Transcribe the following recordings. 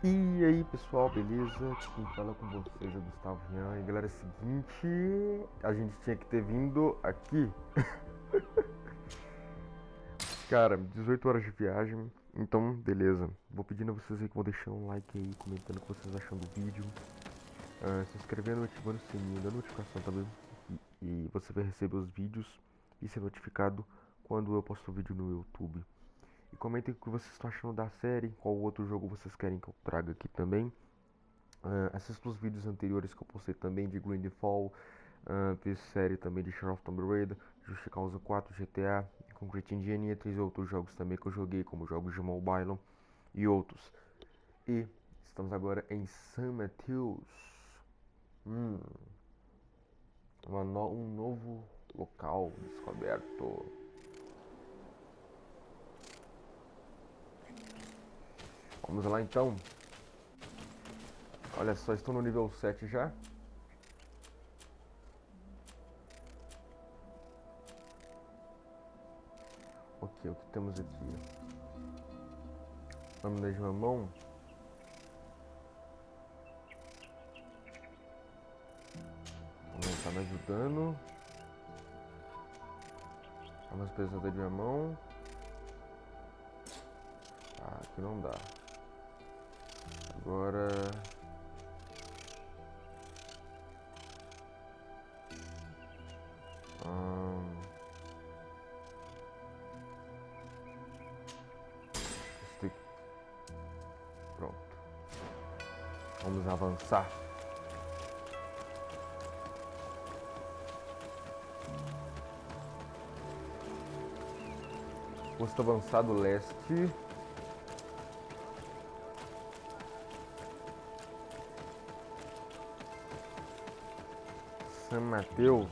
E aí pessoal, beleza? Quem fala com vocês é Gustavo Rian. E galera, é o seguinte, a gente tinha que ter vindo aqui. Cara, 18 horas de viagem, então beleza. Vou pedindo a vocês aí que vão deixar um like aí, comentando o que vocês acham do vídeo. Se inscrevendo, ativando o sininho da notificação também. E você vai receber os vídeos e ser notificado quando eu posto vídeo no YouTube. E comentem o que vocês estão achando da série, qual outro jogo vocês querem que eu traga aqui também. Assista os vídeos anteriores que eu postei também de GreedFall, fiz série também de Shadow of Tomb Raider, Just Cause 4, GTA, Concrete Engine e 3 outros jogos também que eu joguei, como jogos de mobile e outros. E estamos agora em San Mateus, um novo local descoberto. Vamos lá então. Olha só, estou no nível 7 já. Ok, o que temos aqui? Lâmina de mamão. Aumentar mais o dano. Armas pesadas de mamão. Ah, aqui não dá. Agora... Pronto. Vamos avançar. Posto avançado leste. San Mateus.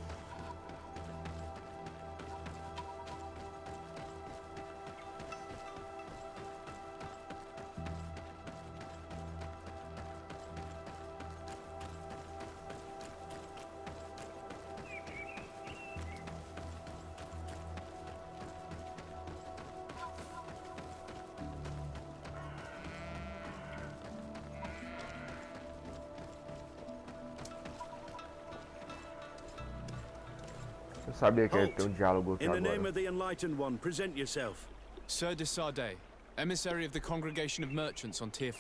Eu sabia que ia ter um diálogo aqui agora. In the name of the Enlightened One, present yourself. Sir de Sardet, emissary of the Congregation of Merchants on Tier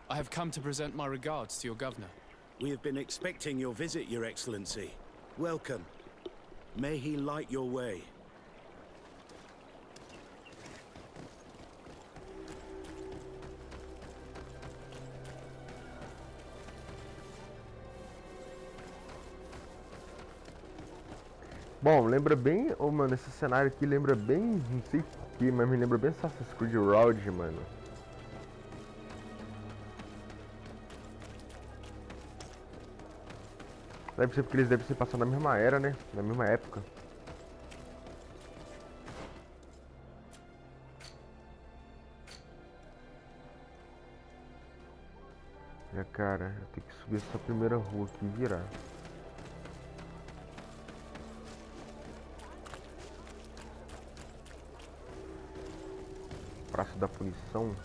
I have come to present my regards to your governor. We have been expecting your visit, Your Excellency. Welcome. May he light your way. Bom, lembra bem... Oh, mano, esse cenário aqui lembra bem... Não sei porquê, mas me lembra bem Assassin's Creed Road, mano. Deve ser porque eles devem ser passando na mesma era, né? Na mesma época. Já, cara, eu tenho que subir essa primeira rua aqui e virar. Praça da Punição.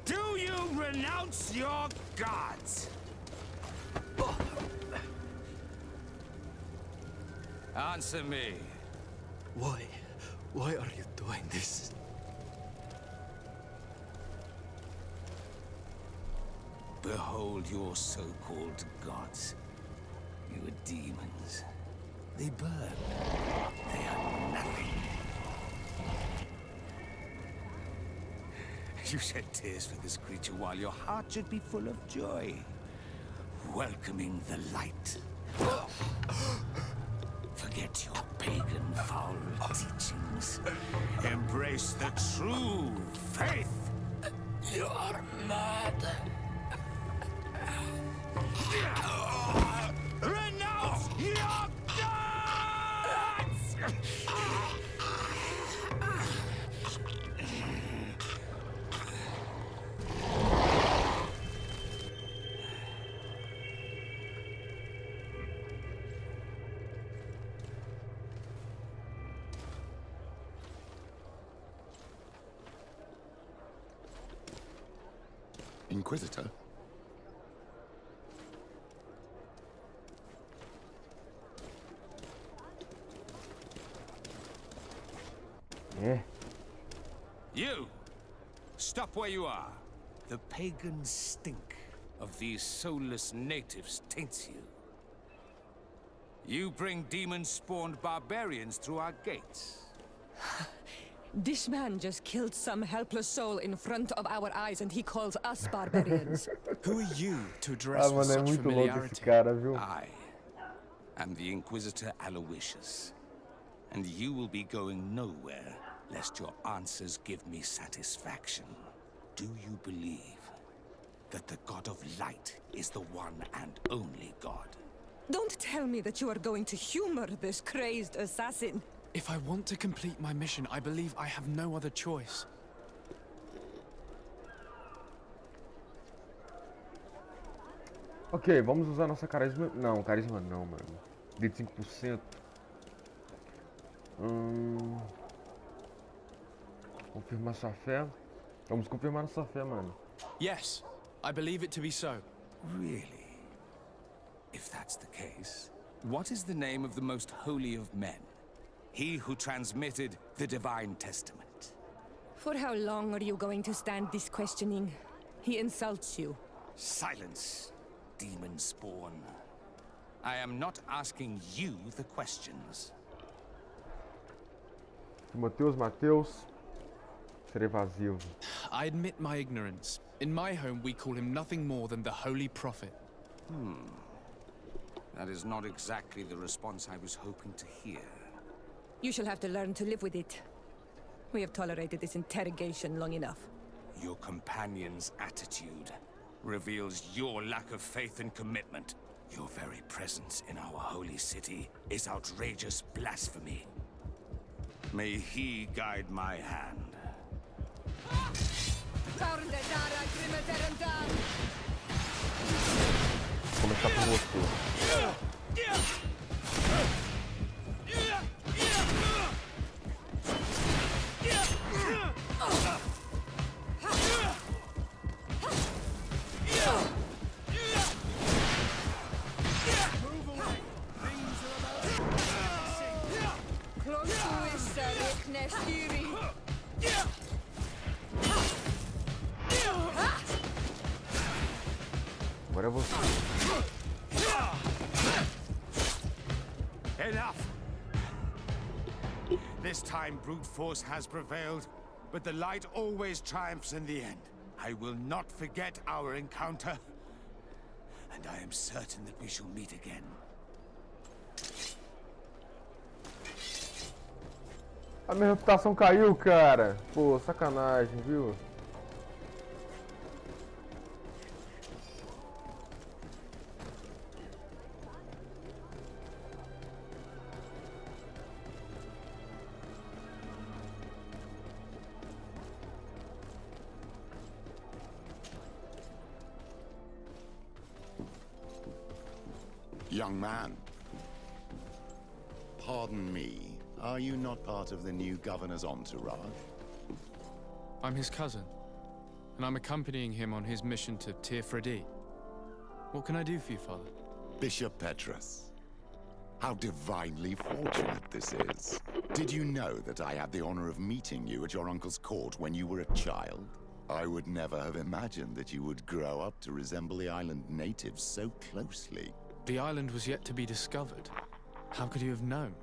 Do you renounce your gods? Answer me. Why are you doing this? Behold your so-called gods. You are demons. They burn. They are nothing. You shed tears for this creature while your heart should be full of joy. Welcoming the light. Forget your pagan foul teachings. Embrace the true faith. You are mad. Renounce your gods! Inquisitor? É. You! Stop where you are. The pagan stink of these soulless natives taints you. You bring demon-spawned barbarians through our gates. This man just killed some helpless soul in front of our eyes and he calls us barbarians. Who are you to address with Mano, é such muito louco esse familiarity? cara, viu? I am the Inquisitor Aloysius, and you will be going nowhere lest your answers give me satisfaction. Do you believe that the God of Light is the one and only God? Don't tell me that you are going to humor this crazed assassin. If I want to complete my mission, I believe I have no other choice. Ok, vamos usar nossa carisma. Não, carisma não, mano. De 5%. Confirmar sua fé. Vamos confirmar nossa fé, mano. Yes, I believe it to be so. Really? If that's the case, what is the name of the most holy of men? He who transmitted the Divine Testament. For how long are you going to stand this questioning? He insults you. Silence, demon spawn. I am not asking you the questions. Mateus. Ser evasivo. I admit my ignorance. In my home, we call him nothing more than the Holy Prophet. That is not exactly the response I was hoping to hear. You shall have to learn to live with it. We have tolerated this interrogation long enough. Your companion's attitude reveals your lack of faith and commitment. Your very presence in our holy city is outrageous blasphemy. May he guide my hand. Começar por você. Agora é você. Enough! This time brute force has prevailed, but the light always triumphs in the end. I will not forget our encounter, and I am certain that we shall meet again. A minha reputação caiu, cara. Pô, sacanagem, viu? Young man, pardon me, are you not part of the new governor's entourage? I'm his cousin, and I'm accompanying him on his mission to Tir-Fredi. What can I do for you, Father? Bishop Petrus. How divinely fortunate this is. Did you know that I had the honor of meeting you at your uncle's court when you were a child? I would never have imagined that you would grow up to resemble the island natives so closely. The island was yet to be discovered. How could you have known?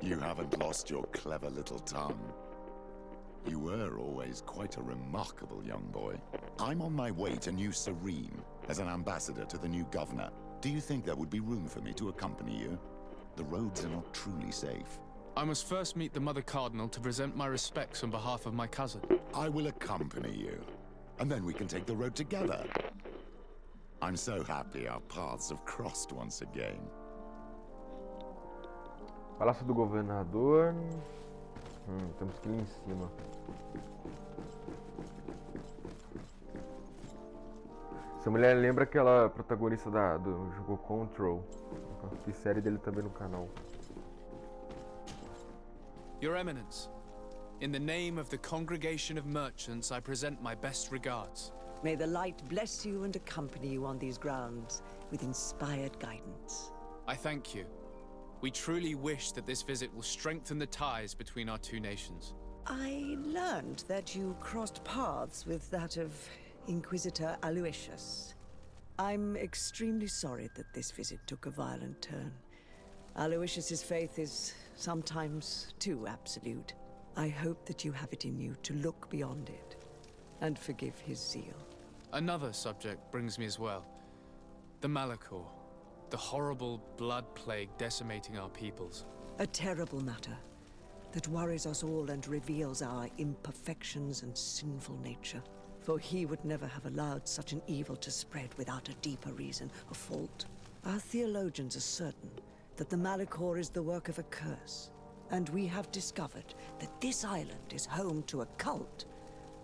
You haven't lost your clever little tongue. You were always quite a remarkable young boy. I'm on my way to New Serene as an ambassador to the new governor. Do you think there would be room for me to accompany you? The roads are not truly safe. I must first meet the Mother Cardinal to present my respects on behalf of my cousin. I will accompany you, and then we can take the road together. I'm so happy our paths have crossed once again. Palácio do Governador. Temos que ir lá em cima. Essa mulher lembra aquela protagonista do jogo Control. Tem série dele também no canal. Your Eminence, In the name of the Congregation of Merchants, I present my best regards. May the light bless you and accompany you on these grounds with inspired guidance. I thank you. We truly wish that this visit will strengthen the ties between our two nations. I learned that you crossed paths with that of Inquisitor Aloysius. I'm extremely sorry that this visit took a violent turn. Aloysius's faith is sometimes too absolute. I hope that you have it in you to look beyond it and forgive his zeal. Another subject brings me as well. The Malachor. The horrible blood plague decimating our peoples. A terrible matter that worries us all and reveals our imperfections and sinful nature. For he would never have allowed such an evil to spread without a deeper reason or fault. Our theologians are certain that the Malachor is the work of a curse, and we have discovered that this island is home to a cult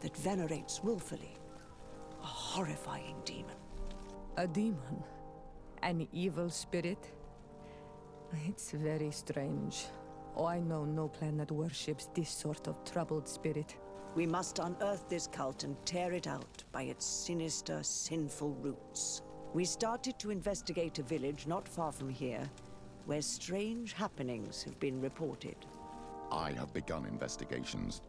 that venerates willfully a horrifying demon. A demon? An evil spirit? It's very strange. Oh, I know no planet worships this sort of troubled spirit. We must unearth this cult and tear it out by its sinister, sinful roots. We started to investigate a village not far from here, where strange happenings have been reported. I have begun investigations,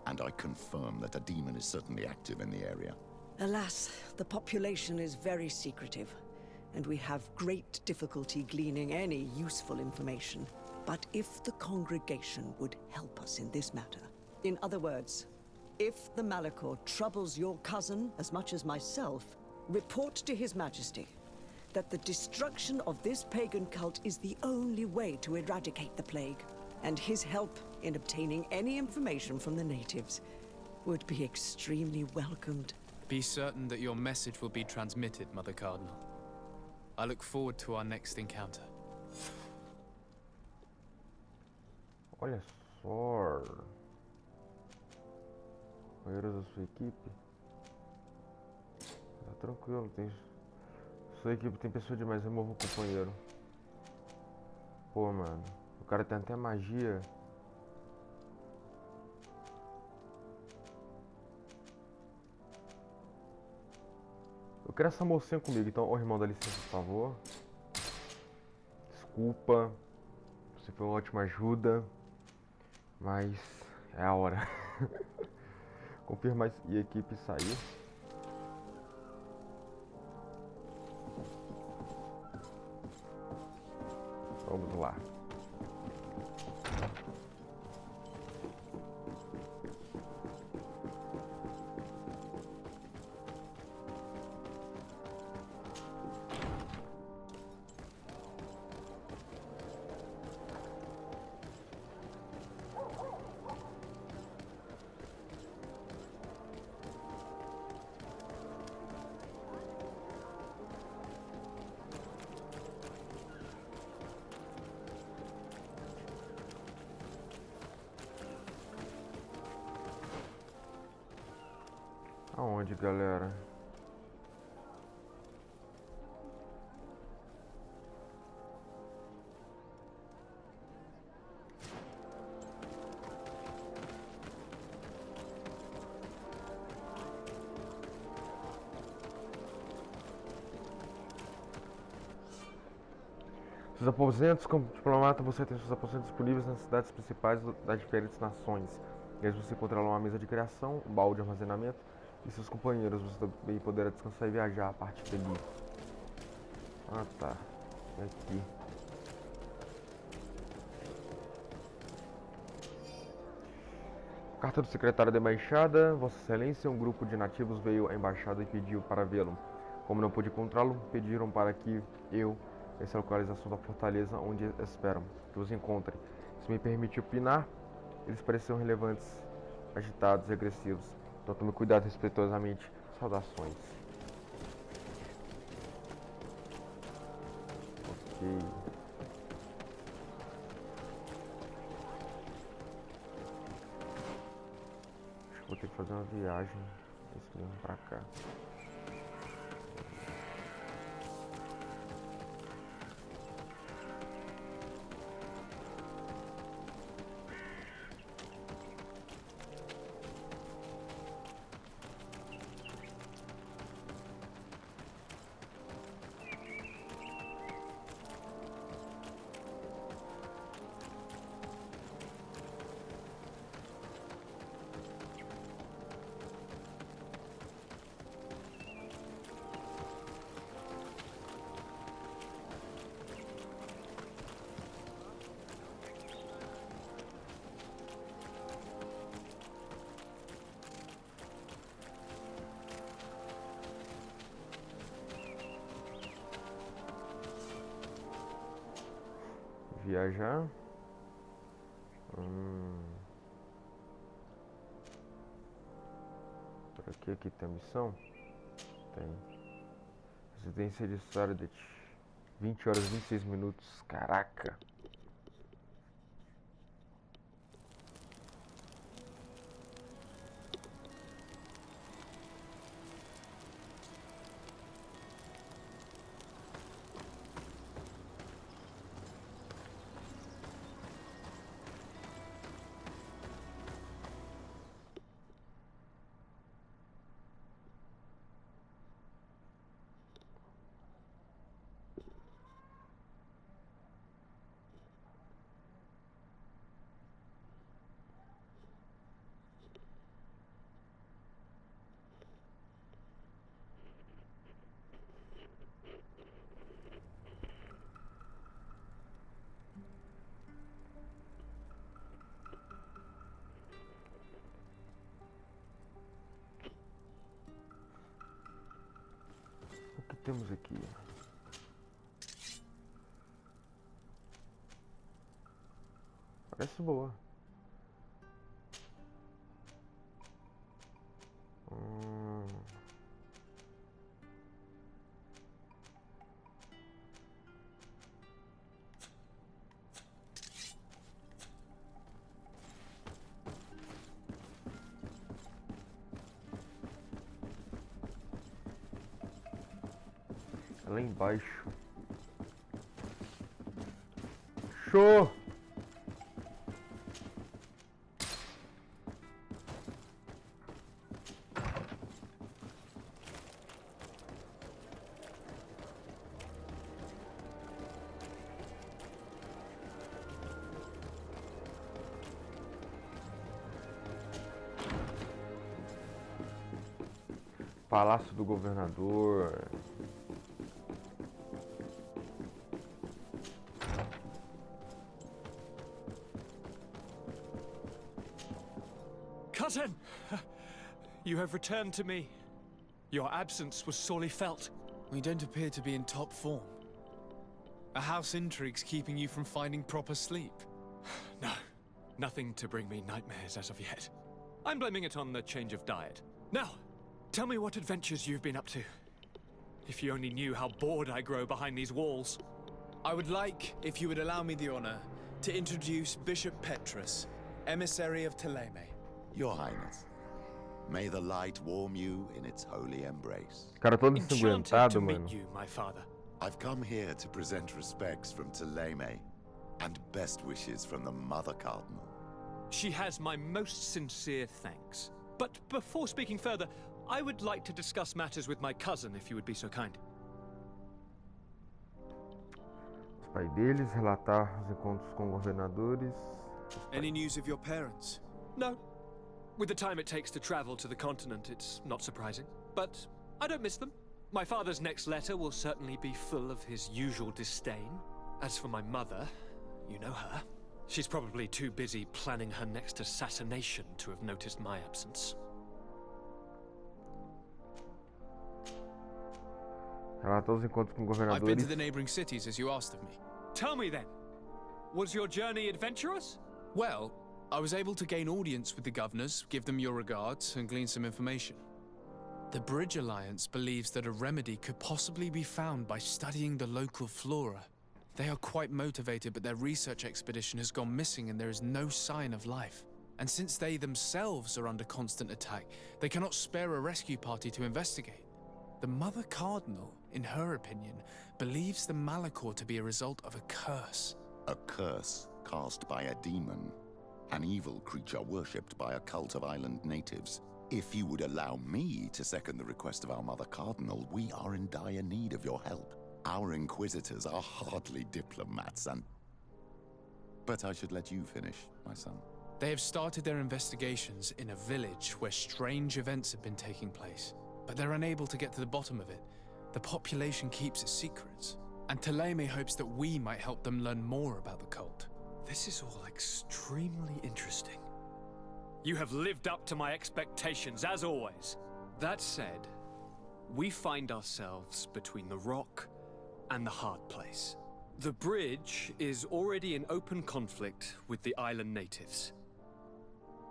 and I confirm that a demon is certainly active in the area. Alas, the population is very secretive, and we have great difficulty gleaning any useful information. But if the congregation would help us in this matter, in other words, if the Malachor troubles your cousin as much as myself, report to His Majesty that the destruction of this pagan cult is the only way to eradicate the plague, and his help in obtaining any information from the natives would be extremely welcomed. Be certain that your message will be transmitted, Mother Cardinal. I look forward to our next encounter. Olha só. Companheiros da sua equipe. Tá tranquilo, tem. Sua equipe tem pessoa demais, remova o companheiro. Pô, mano. O cara tem até magia. Eu quero essa mocinha comigo, então, ô irmão, dá licença, por favor. Desculpa. Você foi uma ótima ajuda. Mas é a hora. Confirmar e a equipe sair. Vamos lá. Aonde, galera? Seus aposentos, como diplomata, você tem seus aposentos disponíveis nas cidades principais das diferentes nações. E aí você encontrará uma mesa de criação, um baú de armazenamento e seus companheiros. Você também poderá descansar e viajar a partir dali. Ah, tá. Aqui. Carta do secretário da embaixada. Vossa Excelência, um grupo de nativos veio à embaixada e pediu para vê-lo. Como não pude encontrá-lo, pediram para que essa é a localização da fortaleza onde esperam que os encontrem. Se me permitir opinar, eles pareciam relevantes, agitados e agressivos. Então tome cuidado respeitosamente. Saudações. Ok. Acho que vou ter que fazer uma viagem esse mesmo pra cá. viajar. Por aqui tem a missão? Tem. Residência de Sardet. 20 horas e 26 minutos. Caraca. O que temos aqui? Parece boa. Lá embaixo. Show! Palácio do Governador. Cousin! You have returned to me. Your absence was sorely felt. We don't appear to be in top form. A house intrigue's keeping you from finding proper sleep. No, nothing to bring me nightmares as of yet. I'm blaming it on the change of diet. Now, tell me what adventures you've been up to. If you only knew how bored I grow behind these walls. I would like, if you would allow me the honor, to introduce Bishop Petrus, emissary of Ptolemy. Your Highness, may the light warm you in its holy embrace. Cara todo Enchanted ensanguentado, to meet mano. you, my father. I've come here to present respects from Ptolemy and best wishes from the Mother Cardinal. She has my most sincere thanks. But before speaking further, I would like to discuss matters with my cousin, if you would be so kind. Os pais deles, relatar os encontros com governadores. Any news of your parents? No. With the time it takes to travel to the continent, it's not surprising. But I don't miss them. My father's next letter will certainly be full of his usual disdain. As for my mother, you know her. She's probably too busy planning her next assassination to have noticed my absence. Relatar os encontros com I've been to governadores. the neighboring cities as you asked of me. Tell me then, was your journey adventurous? Well, I was able to gain audience with the governors, give them your regards, and glean some information. The Bridge Alliance believes that a remedy could possibly be found by studying the local flora. They are quite motivated, but their research expedition has gone missing and there is no sign of life. And since they themselves are under constant attack, they cannot spare a rescue party to investigate. The Mother Cardinal, in her opinion, believes the Malachor to be a result of a curse. A curse cast by a demon. An evil creature worshipped by a cult of island natives. If you would allow me to second the request of our Mother Cardinal, we are in dire need of your help. Our inquisitors are hardly diplomats and... But I should let you finish, my son. They have started their investigations in a village where strange events have been taking place, but they're unable to get to the bottom of it. The population keeps its secrets, and Ptolemy hopes that we might help them learn more about the cult. This is all extremely interesting. You have lived up to my expectations, as always. That said, we find ourselves between the rock and the hard place. The bridge is already in open conflict with the island natives.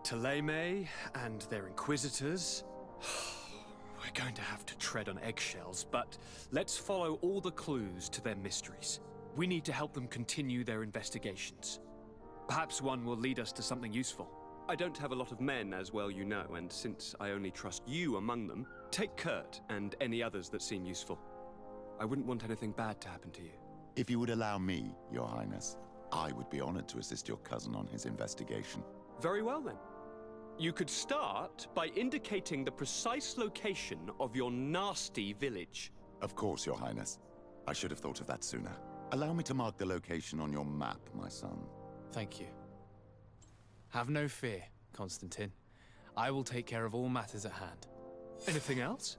Taleme and their inquisitors... We're going to have to tread on eggshells, but let's follow all the clues to their mysteries. We need to help them continue their investigations. Perhaps one will lead us to something useful. I don't have a lot of men, as well you know, and since I only trust you among them, take Kurt and any others that seem useful. I wouldn't want anything bad to happen to you. If you would allow me, Your Highness, I would be honored to assist your cousin on his investigation. Very well, then. You could start by indicating the precise location of your nasty village. Of course, Your Highness. I should have thought of that sooner. Allow me to mark the location on your map, my son. Thank you. Have no fear, Constantine. I will take care of all matters at hand. Anything else?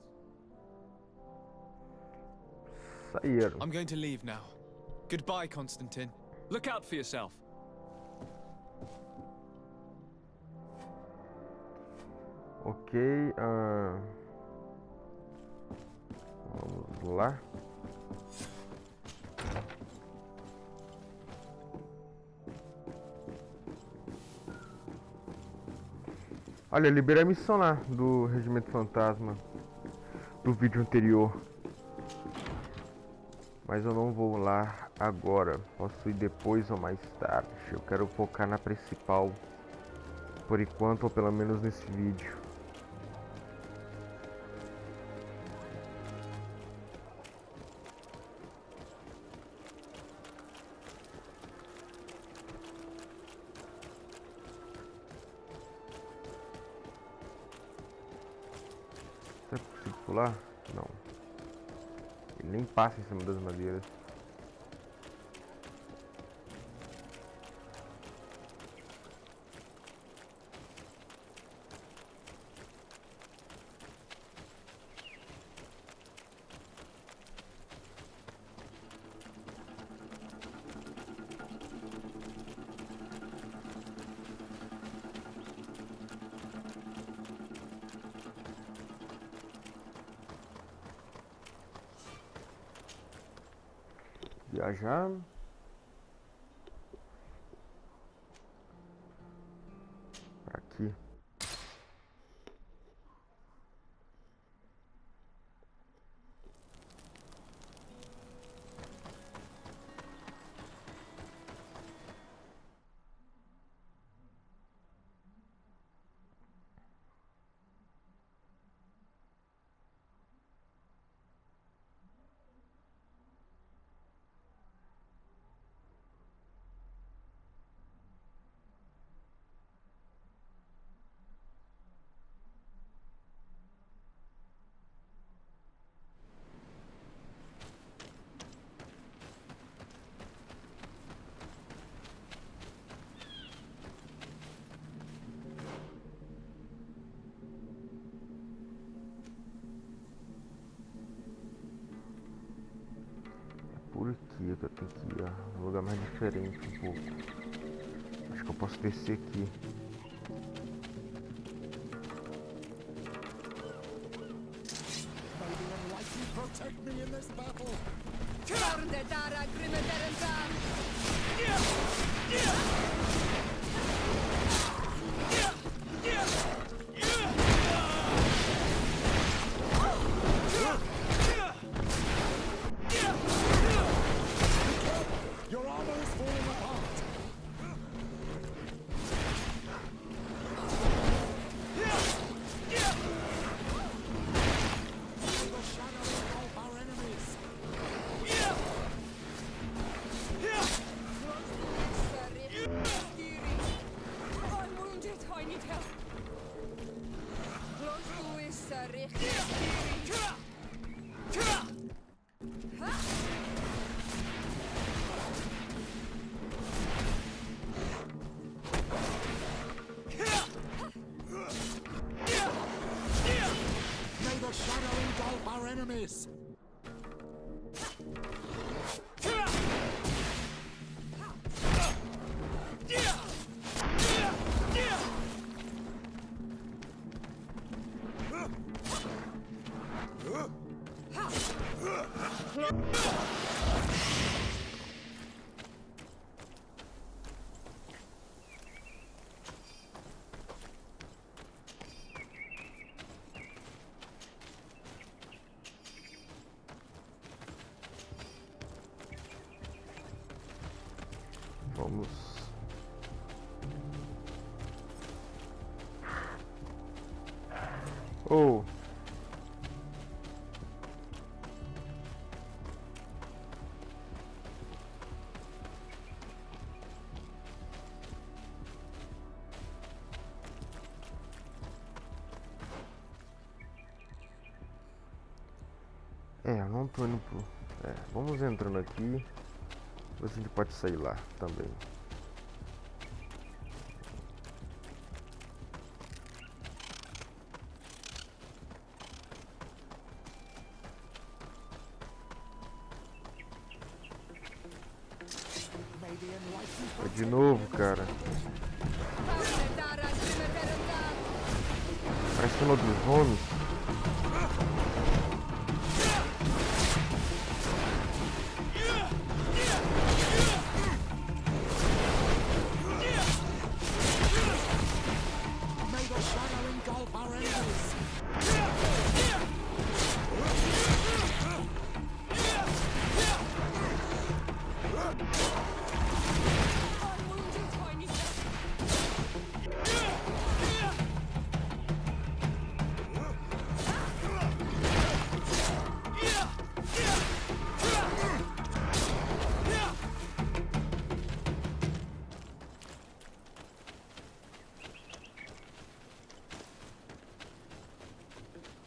Saíram. I'm going to leave now. Goodbye, Constantine. Look out for yourself. Ok, vamos lá. Olha, liberei a missão lá do Regimento Fantasma do vídeo anterior. Mas eu não vou lá agora. Posso ir depois ou mais tarde. Eu quero focar na principal por enquanto, ou pelo menos nesse vídeo. Será que eu consigo pular? Não. Ele nem passa em cima das madeiras. Viajar. Pra aqui. Por aqui eu tenho que ir, ó, um lugar mais diferente um pouco. Acho que eu posso descer aqui. Your armor is falling apart! The shadow engulf our enemies! I'm wounded, I need help. May the shadow engulf our enemies! Vamos. Oh. Eu não tô indo pro... vamos entrando aqui. Depois a gente pode sair lá também. De novo, cara. Parece um lobisomem.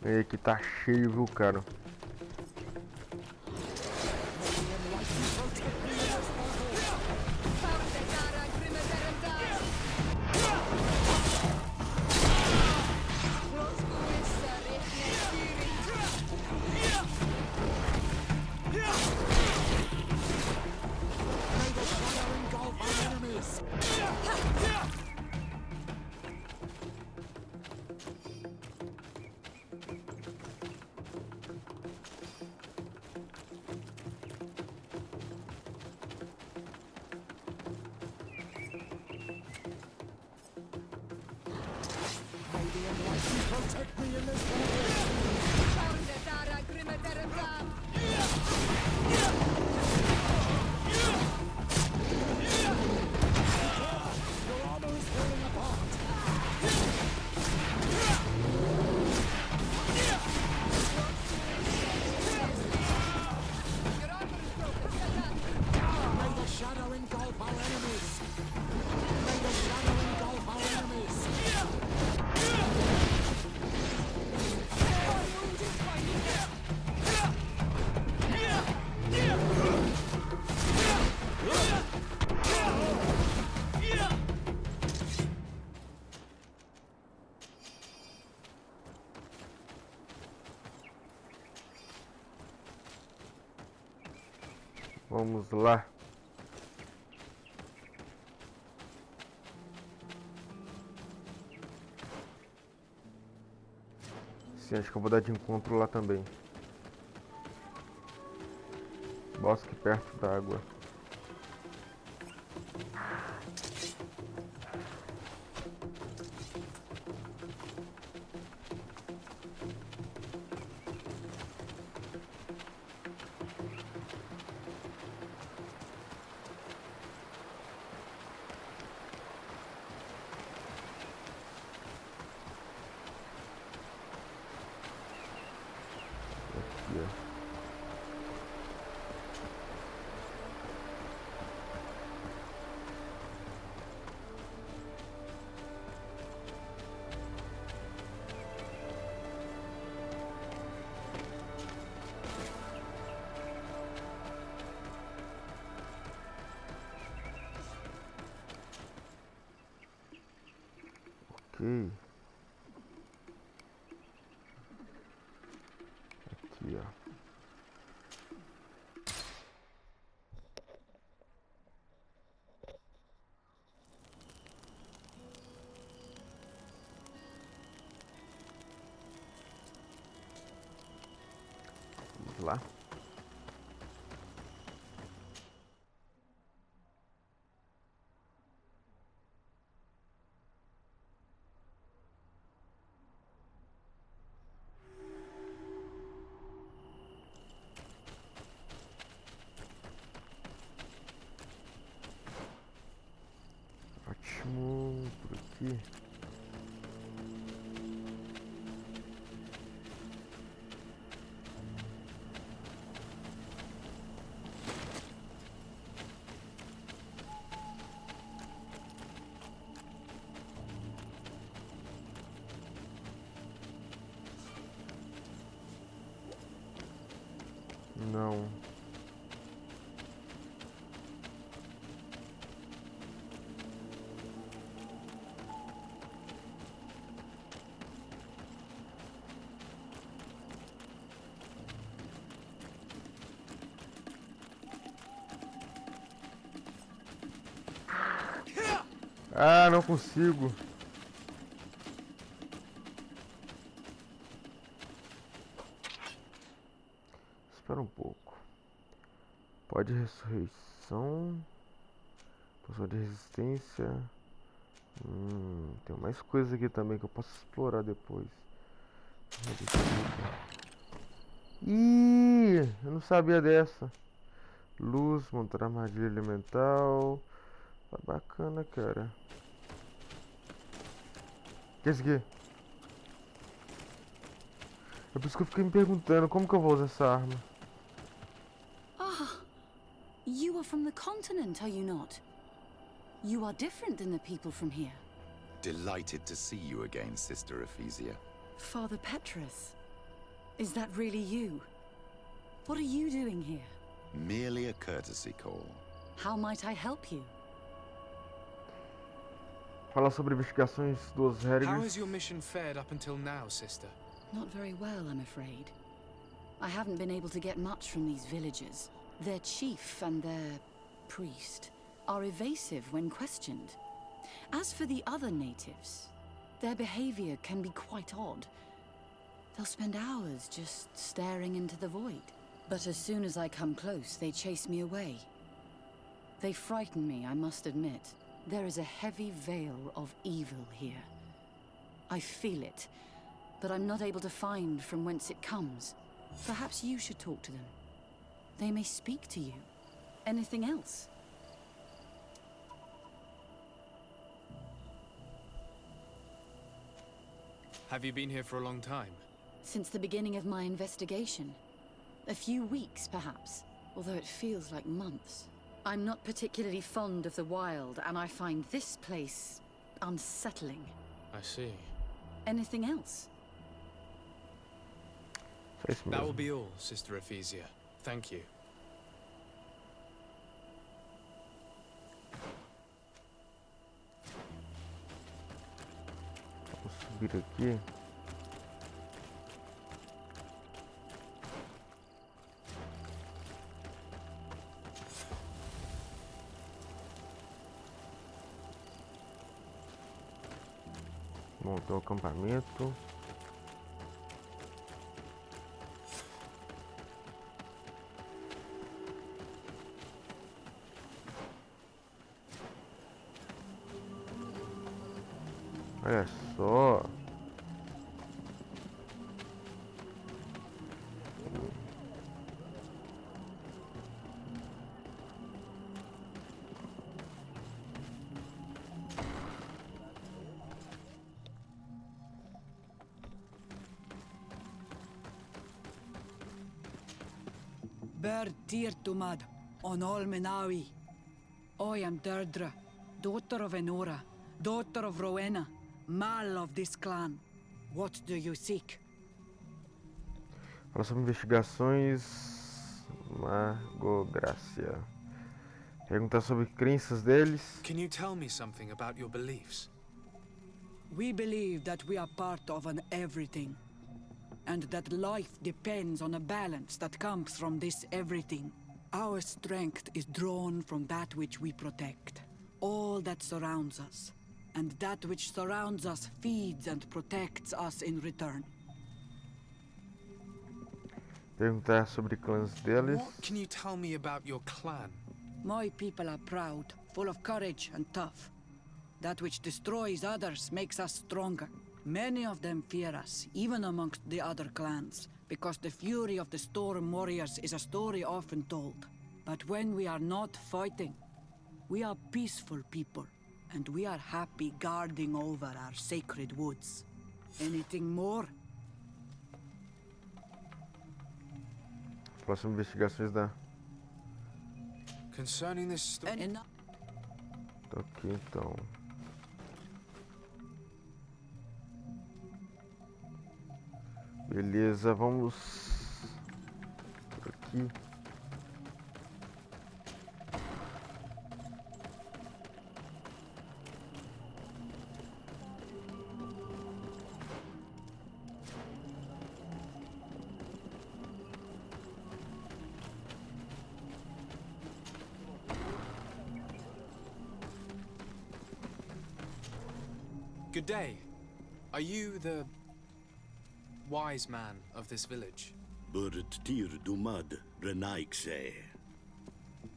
E aqui tá cheio, viu, cara? Vamos lá. Sim, acho que eu vou dar de encontro lá também. Bosque perto da água. Aqui, ó. Ok. Aqui, ó. Vamos lá. Ótimo. Por aqui. Não. Ah, não consigo. Espera um pouco. Pode ressurreição. Poção de resistência. Tem mais coisa aqui também que eu posso explorar depois. Ih, eu não sabia dessa. Luz, montar armadilha elemental. Tá bacana, cara. O que é isso aqui? É por isso que eu fiquei me perguntando como que eu vou usar essa arma. Ah, you are from the continent, are you not? You are different than the people from here. Delighted to see you again, Sister Ephesia. Father Petrus, is that really you? What are you doing here? Merely a courtesy call. How might I help you? Falar sobre investigações dos How Hergers. has your mission fared up until now, sister? Not very well, I'm afraid. I haven't been able to get much from these villagers. Their chief and their priest are evasive when questioned. As for the other natives, their behavior can be quite odd. They'll spend hours just staring into the void. But as soon as I come close, they chase me away. They frighten me, I must admit. There is a heavy veil of evil here. I feel it, but I'm not able to find from whence it comes. Perhaps you should talk to them. They may speak to you. Anything else? Have you been here for a long time? Since the beginning of my investigation. A few weeks, perhaps, although it feels like months. I'm not particularly fond of the wild, and I find this place unsettling. I see. Anything else? Só isso That will mesmo. be all, Sister Ephesia. Thank you. Vou subir aqui. Montou o acampamento. Olha só. Ber Tirtumad, on Olmenawi. I am Deirdre, daughter of Enora, daughter of Rowena, Mal of this clan. What do you seek? Fala sobre investigações. Magográcia. Perguntar sobre crenças deles. Can you tell me something about your beliefs? We believe that we are part of an everything, and that life depends on a balance that comes from this everything. Our strength is drawn from that which we protect, all that surrounds us, and that which surrounds us feeds and protects us in return. Perguntar sobre clãs deles. What can you tell me about your clan? My people are proud, full of courage and tough. That which destroys others makes us stronger. Many of them fear us, even amongst the other clans, because the fury of the Storm Warriors is a story often told. But when we are not fighting, we are peaceful people. and we are happy guarding over our sacred woods. Anything more? Próximas investigações da... Concerning this story... Tô aqui então. Beleza, vamos por aqui. Good day. Are you the wise man of this village? Burt tir dumad renaikse.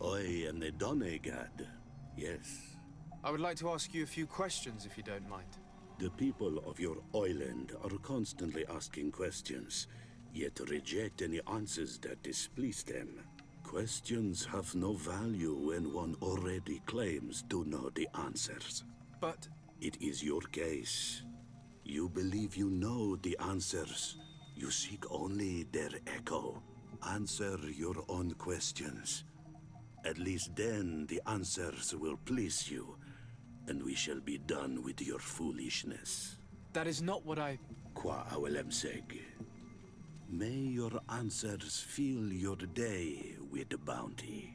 I am the Donegad. Yes. I would like to ask you a few questions, if you don't mind. The people of your island are constantly asking questions, yet reject any answers that displease them. Questions have no value when one already claims to know the answers. But... It is your case. You believe you know the answers. You seek only their echo. Answer your own questions. At least then the answers will please you, and we shall be done with your foolishness. That is not what I... Qua awelemseg. May your answers fill your day with bounty.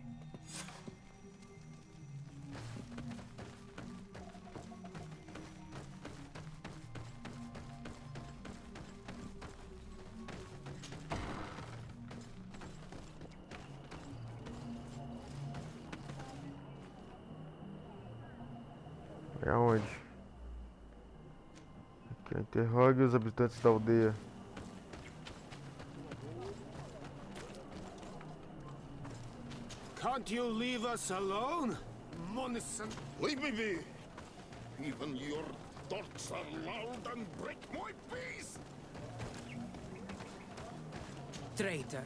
É aonde? Aqui, interrogue os habitantes da aldeia. Can't you leave us alone? Monison. Leave me be! Even your thoughts are loud and break my peace! Traitor.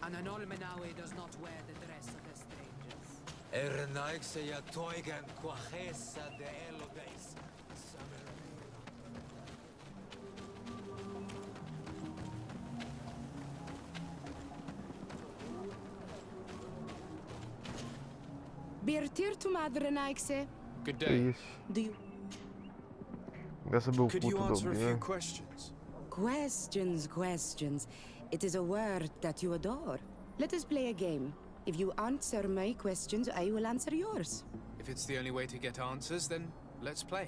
An Olmenawi does not wear the dress of the strangers. Ernaikse ya toigan quachesa de elodes. Birtir to Madre Naikse. Good day. Do you... Could you answer a few questions? Questions. It is a word that you adore. Let us play a game. If you answer my questions, I will answer yours. If it's the only way to get answers, then let's play.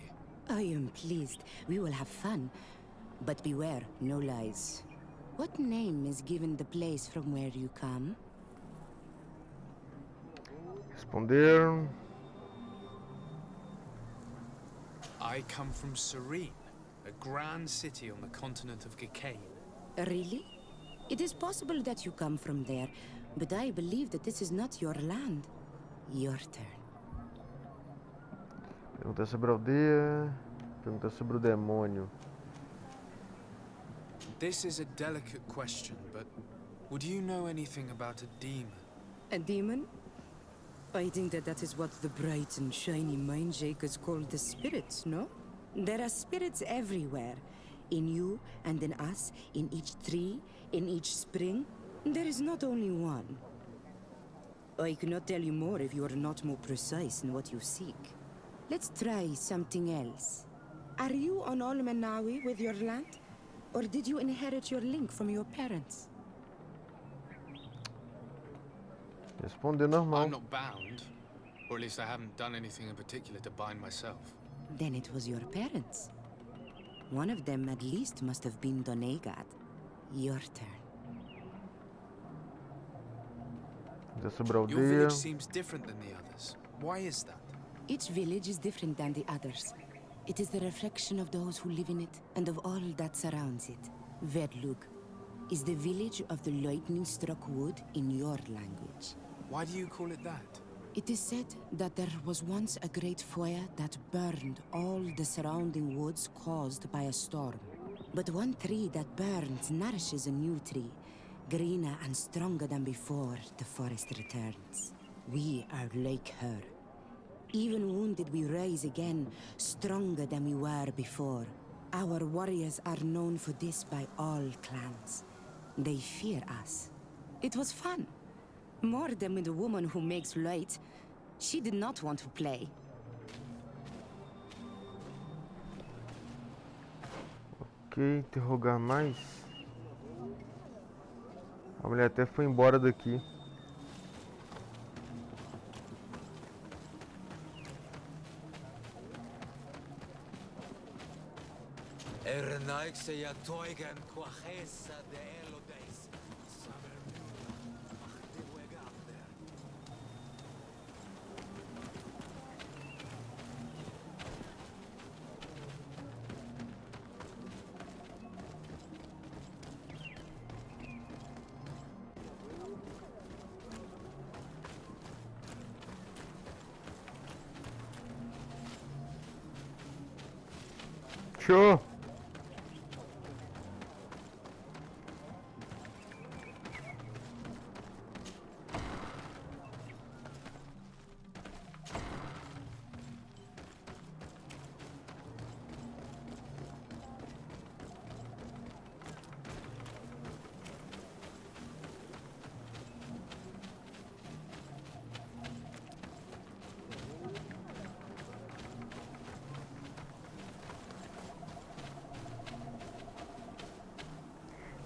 I am pleased. We will have fun. But beware, no lies. What name is given the place from where you come? Responderam. I come from Serene, a grand city on the continent of Gicane. Really? It is possible that you come from there, but I believe that this is not your land. Your turn. Perguntar sobre a aldeia. Perguntar sobre o demônio. This is a delicate question, but would you know anything about a demon? A demon? I think that is what the bright and shiny mind shakers call the spirits, no? There are spirits everywhere. In you and in us, in each tree, in each spring. There is not only one. I cannot tell you more if you are not more precise in what you seek. Let's try something else. Are you on Olmenawi with your land? Or did you inherit your link from your parents? Responder normal. I'm not bound. Or at least I haven't done anything in particular to bind myself. Then it was your parents. One of them at least must have been Donegad. Your turn. Perguntar sobre a Your aldeia. village seems different than the others. Why is that? Each village is different than the others. It is the reflection of those who live in it and of all that surrounds it. Vedleug is the village of the lightning-struck wood in your language. Why do you call it that? It is said that there was once a great fire that burned all the surrounding woods caused by a storm. But one tree that burns nourishes a new tree, greener and stronger than before the forest returns. We are like her. Even wounded, we rise again, stronger than we were before. Our warriors are known for this by all clans. They fear us. It was fun. More than with the woman who makes light. She did not want to play. Ok, interrogar mais. A mulher até foi embora daqui. Ernaik se ya toigan quachesa de Elodeis. Show!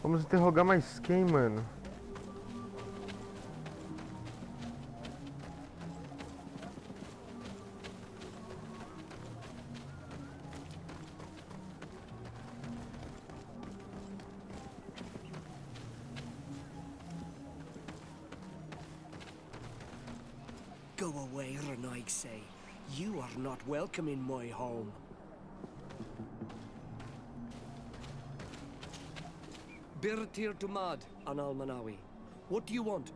Vamos interrogar mais quem, mano? Go away, Renaigse. You are not welcome in my home. Birtir Dumad, Anal Manawi. What do you want?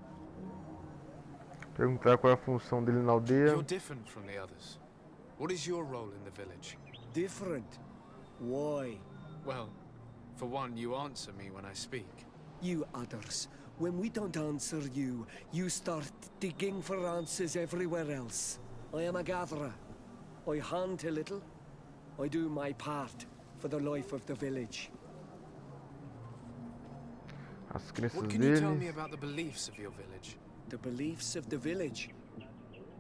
Perguntar qual é a função dele na aldeia. You're different from the others. What is your role in the village? Different? Why? Well, for one, you answer me when I speak. You others, when we don't answer you, you start digging for answers everywhere else. I am a gatherer. I hunt a little. I do my part for the life of the village. As crenças What can you tell deles. me about the beliefs of your village? The beliefs of the village?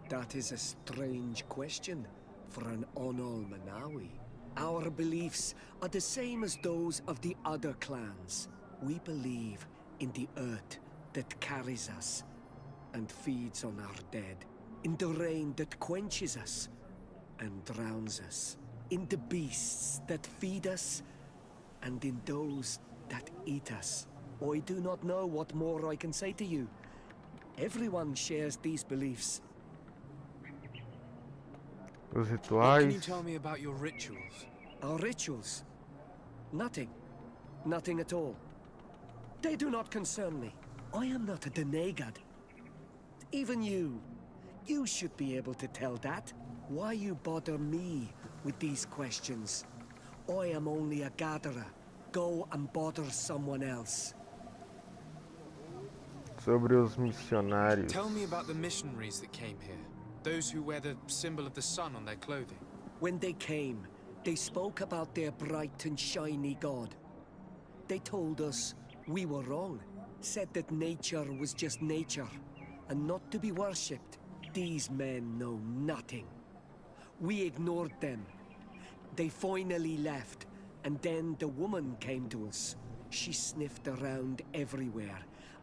That is a strange question for an Onol Manawi. Our beliefs are the same as those of the other clans. We believe in the earth that carries us and feeds on our dead, in the rain that quenches us and drowns us, in the beasts that feed us and in those that eat us. I do not know what more I can say to you. Everyone shares these beliefs. Os What can you rituais. tell me about your rituals? Our rituals? Nothing. Nothing at all. They do not concern me. I am not a Denegad. Even you. You should be able to tell that. Why you bother me with these questions? I am only a gatherer. Go and bother someone else. Sobre os missionários. Tell me about the missionaries that came here. Those who wear the symbol of the sun on their clothing. When they came, they spoke about their bright and shiny god. They told us we were wrong, said that nature was just nature, and not to be worshipped. These men know nothing. We ignored them. They finally left, and then the woman came to us. She sniffed around everywhere,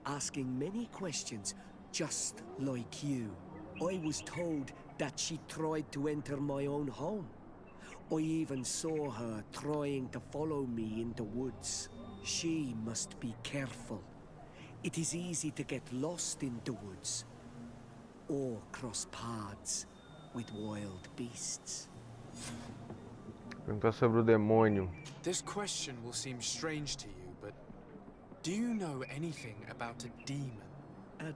asking many questions, just like you. I was told that she tried to enter my own home. I even saw her trying to follow me in the woods. She must be careful. It is easy to get lost in the woods, or cross paths with wild beasts. Perguntar sobre o demônio. This question will seem strange to you, but do you know anything about a demon? A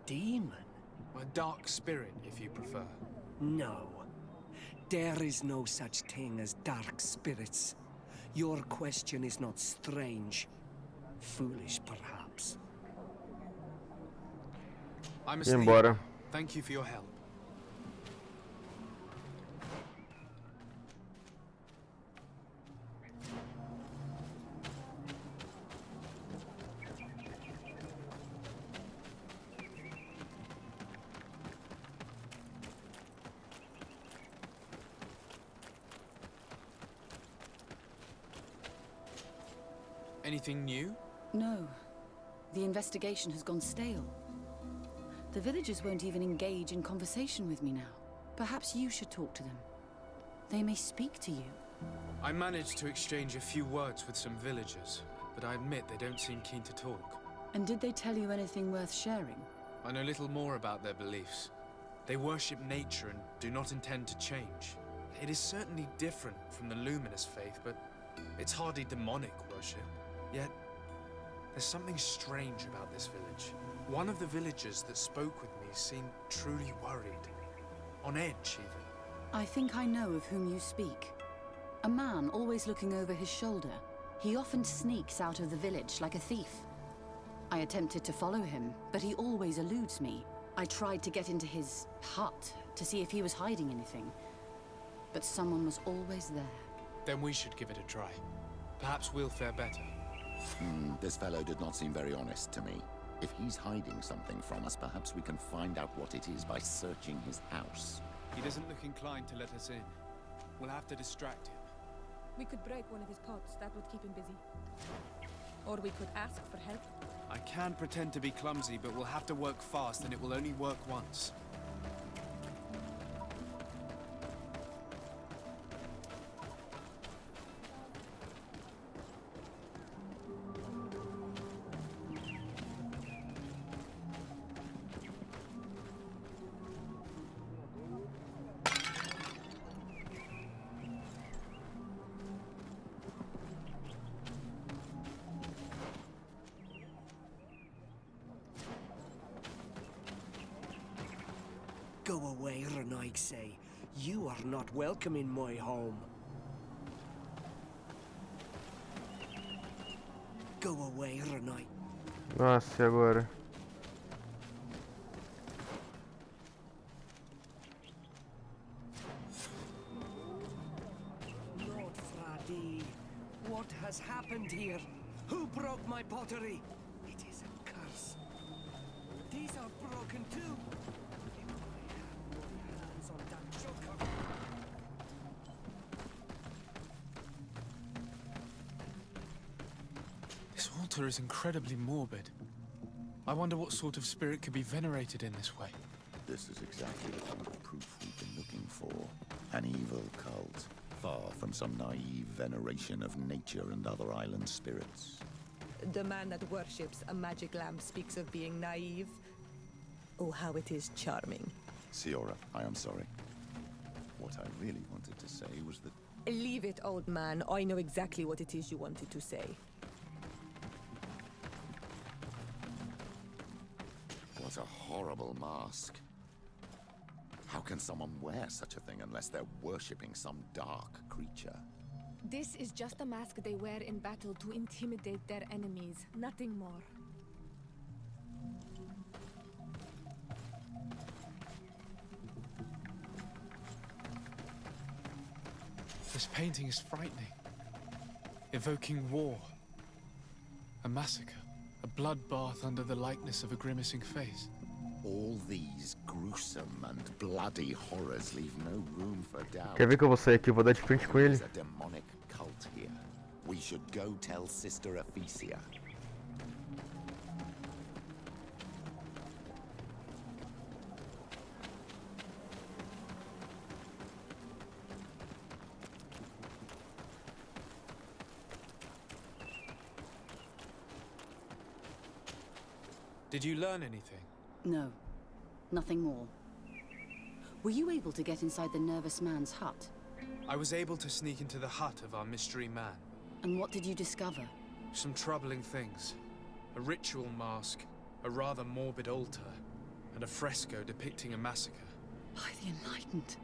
demon? A dark spirit, if you prefer. No. There is no such thing as dark spirits. Your question is not strange. Foolish, perhaps. I must E leave. embora. Thank you for your help. Anything new? No. The investigation has gone stale. The villagers won't even engage in conversation with me now. Perhaps you should talk to them. They may speak to you. I managed to exchange a few words with some villagers, but I admit they don't seem keen to talk. And did they tell you anything worth sharing? I know little more about their beliefs. They worship nature and do not intend to change. It is certainly different from the luminous faith, but it's hardly demonic worship. Yet, there's something strange about this village. One of the villagers that spoke with me seemed truly worried. On edge, even. I think I know of whom you speak. A man always looking over his shoulder. He often sneaks out of the village like a thief. I attempted to follow him, but he always eludes me. I tried to get into his hut to see if he was hiding anything, but someone was always there. Then we should give it a try. Perhaps we'll fare better. This fellow did not seem very honest to me. If he's hiding something from us, perhaps we can find out what it is by searching his house. He doesn't look inclined to let us in. We'll have to distract him. We could break one of his pots. That would keep him busy. Or we could ask for help. I can pretend to be clumsy, but we'll have to work fast, and it will only work once. Go away, Renaig say. You are not welcome in my home. Go away, Renaig. Nossa, e agora? Lord Fradi, what has happened here? Who broke my pottery? It is a curse. These are broken too. This altar is incredibly morbid. I wonder what sort of spirit could be venerated in this way. This is exactly the kind of proof we've been looking for. An evil cult, far from some naive veneration of nature and other island spirits. The man that worships a magic lamp speaks of being naive. Oh, how it is charming. Siora, I am sorry. What I really wanted to say was that... Leave it, old man. I know exactly what it is you wanted to say. What a horrible mask. How can someone wear such a thing unless they're worshipping some dark creature? This is just a mask they wear in battle to intimidate their enemies, nothing more. This painting is frightening. Evoking war. A massacre. A bloodbath under the likeness of a grimacing face. All these gruesome and bloody horrors leave no room for doubt. Quer ver que eu vou sair aqui? Eu vou dar de frente com ele. There's a demonic cult here. We should go tell Sister Ephesia. Did you learn anything? No. Nothing more. Were you able to get inside the nervous man's hut? I was able to sneak into the hut of our mystery man. And what did you discover? Some troubling things. A ritual mask, a rather morbid altar, and a fresco depicting a massacre. By the Enlightened.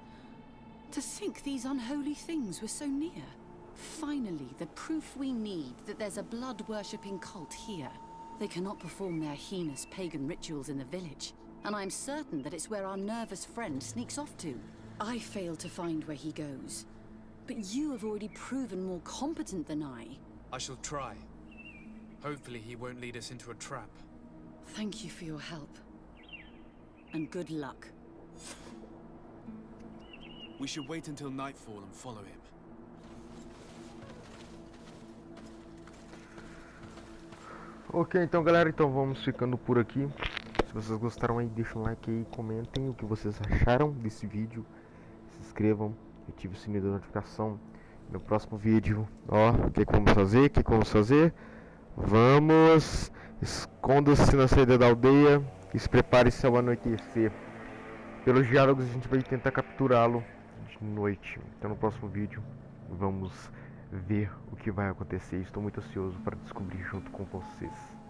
To think these unholy things were so near. Finally, the proof we need that there's a blood-worshipping cult here. They cannot perform their heinous pagan rituals in the village, and I'm certain that it's where our nervous friend sneaks off to. I failed to find where he goes, but you have already proven more competent than I. I shall try. Hopefully he won't lead us into a trap. Thank you for your help. And good luck. We should wait until nightfall and follow him. Ok, então galera, então vamos ficando por aqui. Se vocês gostaram aí, deixa um like aí, comentem o que vocês acharam desse vídeo. Se inscrevam, ative o sininho da notificação. No próximo vídeo, ó, o que vamos fazer? Vamos, esconda-se na saída da aldeia e se prepare-se ao anoitecer. Pelos diálogos a gente vai tentar capturá-lo de noite. Então no próximo vídeo vamos ver o que vai acontecer. Estou muito ansioso para descobrir junto com vocês.